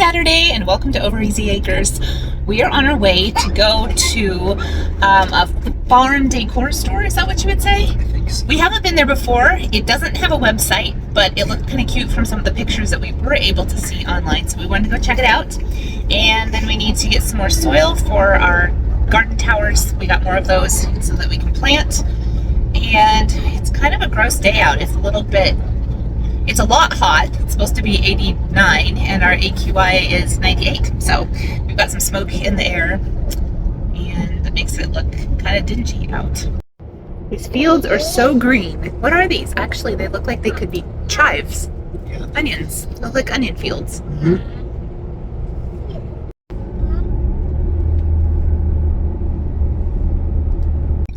Saturday and welcome to Over Easy Acres. We are on our way to go to a farm decor store. Is that what you would say? I think so. We haven't been there before. It doesn't have a website, but it looked kind of cute from some of the pictures that we were able to see online. So we wanted to go check it out. And then we need to get some more soil for our garden towers. We got more of those so that we can plant. And it's kind of a gross day out. It's a lot hot. It's supposed to be 89 and our AQI is 98. So we've got some smoke in the air and that makes it look kind of dingy out. These fields are so green. What are these? Actually, they look like they could be chives. Yeah. Onions. They look like onion fields.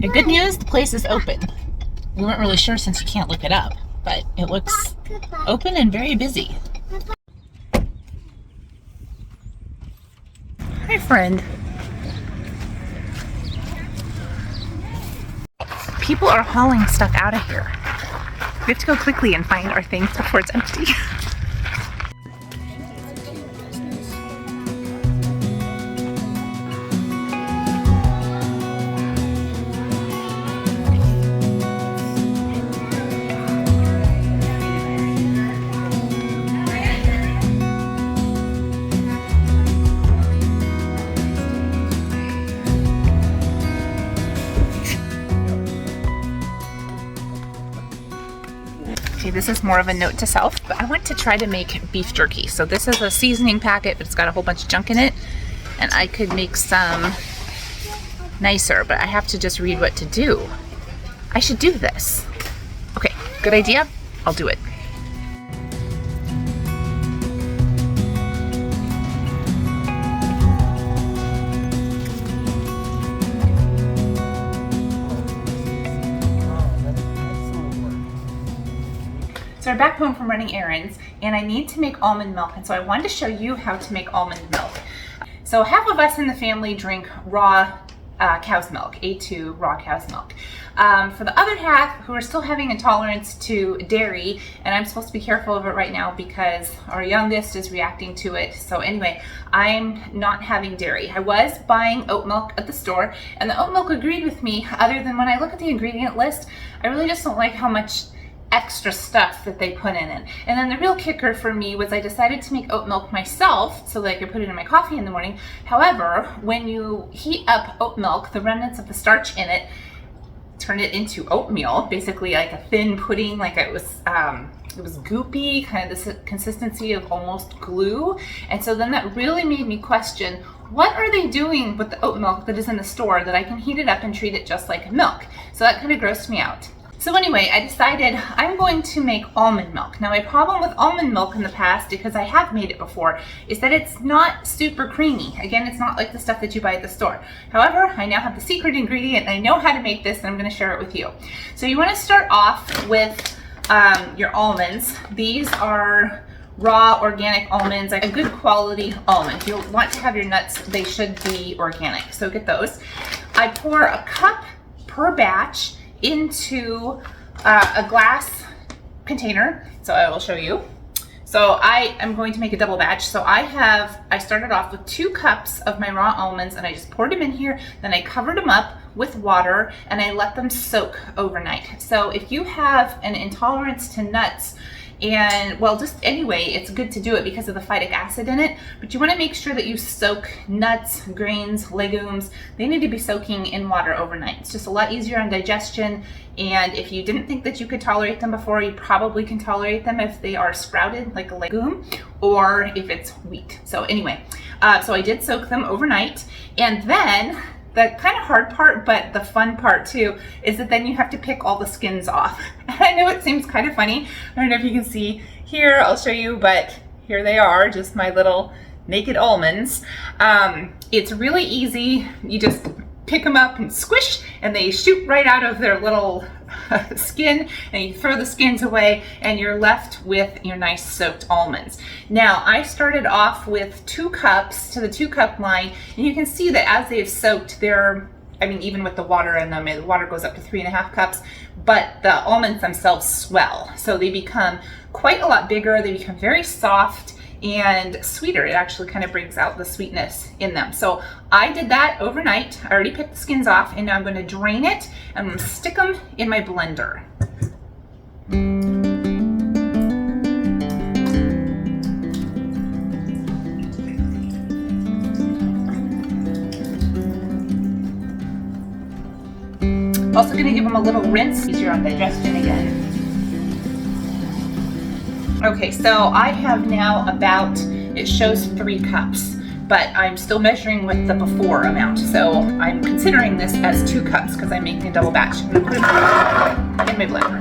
The good news, the place is open. We weren't really sure since you can't look it up, but it looks open and very busy. Hi, friend. People are hauling stuff out of here. We have to go quickly and find our things before it's empty. Okay, this is more of a note to self, but I want to try to make beef jerky. So this is a seasoning packet, but it's got a whole bunch of junk in it. And I could make some nicer, but I have to just read what to do. I should do this. Okay, good idea. I'll do it. So we're back home from running errands and I need to make almond milk, and so I wanted to show you how to make almond milk. So half of us in the family drink raw cow's milk, A2 raw cow's milk. For the other half who are still having intolerance to dairy, and I'm supposed to be careful of it right now because our youngest is reacting to it. So anyway, I'm not having dairy. I was buying oat milk at the store and the oat milk agreed with me, other than when I look at the ingredient list, I really just don't like how much extra stuff that they put in it. And then the real kicker for me was I decided to make oat milk myself so that I could put it in my coffee in the morning. However, when you heat up oat milk, the remnants of the starch in it turn it into oatmeal, basically like a thin pudding, like it was goopy, kind of this consistency of almost glue. And so then that really made me question, what are they doing with the oat milk that is in the store that I can heat it up and treat it just like milk? So that kind of grossed me out. So anyway, I decided I'm going to make almond milk. Now my problem with almond milk in the past, because I have made it before, is that it's not super creamy. Again, it's not like the stuff that you buy at the store. However, I now have the secret ingredient and I know how to make this and I'm gonna share it with you. So you wanna start off with your almonds. These are raw organic almonds, like a good quality almond. You'll want to have your nuts, they should be organic. So get those. I pour a cup per batch into a glass container, so I will show you. So I am going to make a double batch. So I started off with 2 cups of my raw almonds and I just poured them in here, then I covered them up with water and I let them soak overnight. So if you have an intolerance to nuts, and well, just anyway, it's good to do it because of the phytic acid in it, but you want to make sure that you soak nuts, grains, legumes. They need to be soaking in water overnight. It's just a lot easier on digestion, and if you didn't think that you could tolerate them before, you probably can tolerate them if they are sprouted like a legume or if it's wheat. So anyway, so I did soak them overnight, and then the kind of hard part, but the fun part too, is that then you have to pick all the skins off. And I know it seems kind of funny. I don't know if you can see here, I'll show you, but here they are, just my little naked almonds. It's really easy. You just pick them up and squish, and they shoot right out of their little skin, and you throw the skins away and you're left with your nice soaked almonds. Now I started off with 2 cups to the 2 cup line, and you can see that as they've soaked, even with the water in them, the water goes up to 3.5 cups, but the almonds themselves swell. So they become quite a lot bigger, they become very soft, and sweeter. It actually kind of brings out the sweetness in them. So I did that overnight. I already picked the skins off, and now I'm going to drain it and I'm going to stick them in my blender. Also going to give them a little rinse, easier on digestion again. Okay, so I have now about, it shows 3 cups, but I'm still measuring with the before amount. So I'm considering this as 2 cups because I'm making a double batch. I'm going to put them in my blender.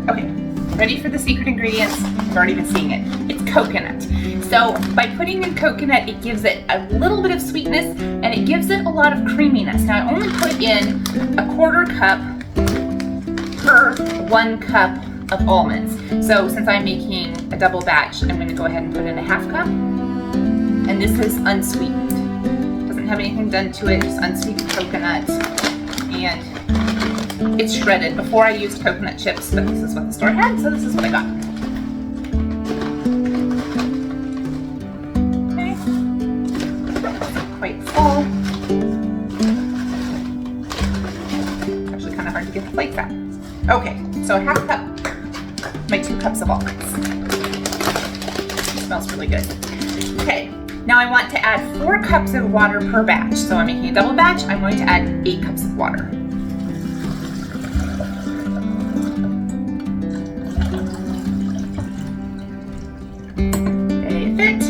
Okay, ready for the secret ingredients. You've already been seeing it. It's coconut. So by putting in coconut, it gives it a little bit of sweetness and it gives it a lot of creaminess. Now I only put in a 1/4 cup per 1 cup of almonds. So since I'm making a double batch, I'm going to go ahead and put in a 1/2 cup. And this is unsweetened. Doesn't have anything done to it, just unsweetened coconut. And it's shredded. Before I used coconut chips, but this is what the store had, so this is what I got. Quite full. Actually kind of hard to get the flakes out. Okay, so a 1/2 cup, my 2 cups of almonds. It smells really good. Okay, now I want to add 4 cups of water per batch. So I'm making a double batch, I'm going to add 8 cups of water. They fit.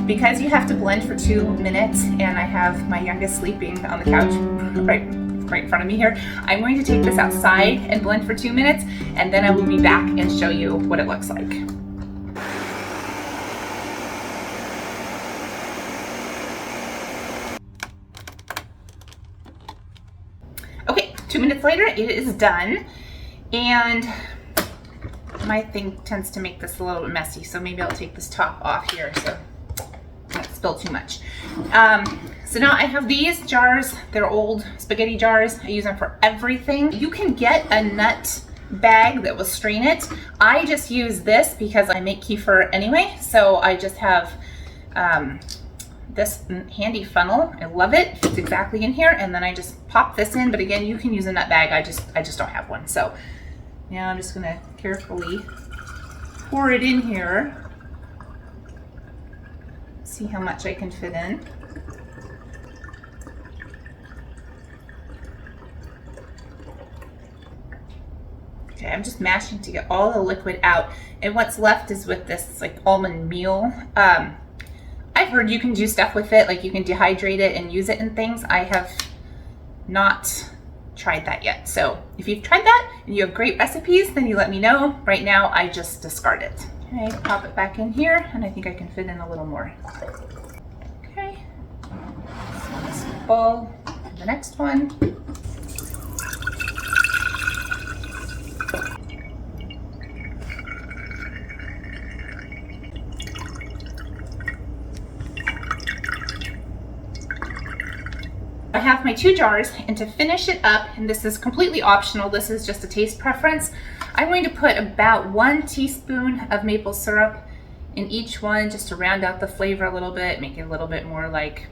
Because you have to blend for 2 minutes and I have my youngest sleeping on the couch right in front of me here, I'm going to take this outside and blend for 2 minutes, and then I will be back and show you what it looks like. Okay, 2 minutes later, it is done, and my thing tends to make this a little bit messy, so maybe I'll take this top off here so not spill too much. So now I have these jars. They're old spaghetti jars. I use them for everything. You can get a nut bag that will strain it. I just use this because I make kefir anyway. So I just have this handy funnel. I love it. It's exactly in here. And then I just pop this in. But again, you can use a nut bag. I just don't have one. So now I'm just gonna carefully pour it in here. See how much I can fit in. Okay, I'm just mashing to get all the liquid out. And what's left is with this like almond meal. I've heard you can do stuff with it, like you can dehydrate it and use it in things. I have not tried that yet. So if you've tried that and you have great recipes, then you let me know. Right now, I just discard it. Okay, pop it back in here, and I think I can fit in a little more. Okay, so this bowl, the next one. I have my 2 jars, and to finish it up, and this is completely optional, this is just a taste preference, I'm going to put about 1 teaspoon of maple syrup in each one just to round out the flavor a little bit, make it a little bit more like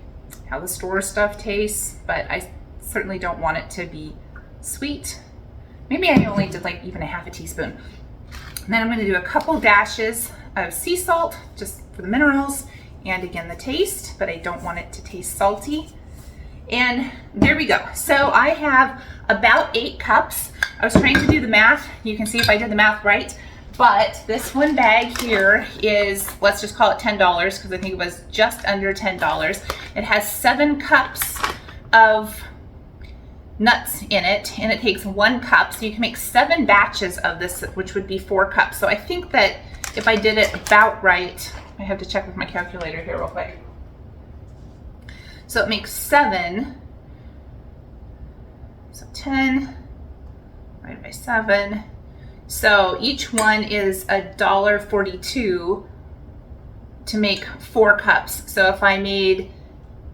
how the store stuff tastes, but I certainly don't want it to be sweet. Maybe I only did like even a 1/2 teaspoon. And then I'm going to do a couple dashes of sea salt just for the minerals and again the taste, but I don't want it to taste salty. And there we go. So I have about 8 cups. I was trying to do the math. You can see if I did the math right. But this one bag here is, let's just call it $10 because I think it was just under $10. It has 7 cups of nuts in it, and it takes 1 cup. So you can make 7 batches of this, which would be 4 cups. So I think that if I did it about right, I have to check with my calculator here real quick. So it makes 7, so 10 divided by 7. So each one is $1.42. to make 4 cups. So if I made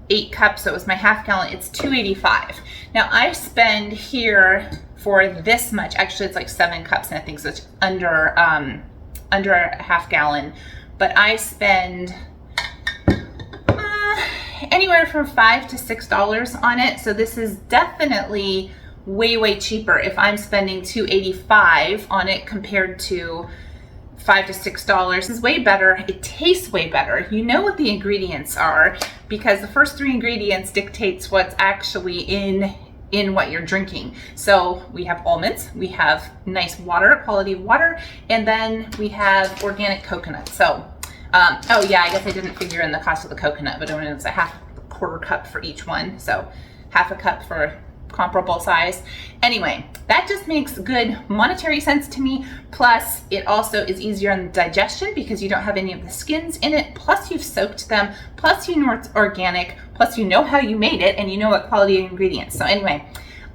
8 cups, so it was my half gallon, it's $2.85. Now I spend here for this much, actually it's like 7 cups and I think so it's under a half gallon, but I spend anywhere from $5 to $6 on it. So this is definitely way cheaper if I'm spending $2.85 on it compared to $5 to $6. This is way better. It tastes way better. You know what the ingredients are because the first 3 ingredients dictates what's actually in what you're drinking. So we have almonds, we have nice water, quality water, and then we have organic coconut. So oh yeah, I guess I didn't figure in the cost of the coconut, but it's a quarter cup for each one. So half a cup for comparable size. Anyway, that just makes good monetary sense to me. Plus it also is easier on digestion because you don't have any of the skins in it. Plus you've soaked them. Plus you know it's organic. Plus you know how you made it and you know what quality ingredients. So anyway,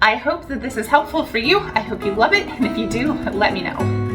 I hope that this is helpful for you. I hope you love it. And if you do, let me know.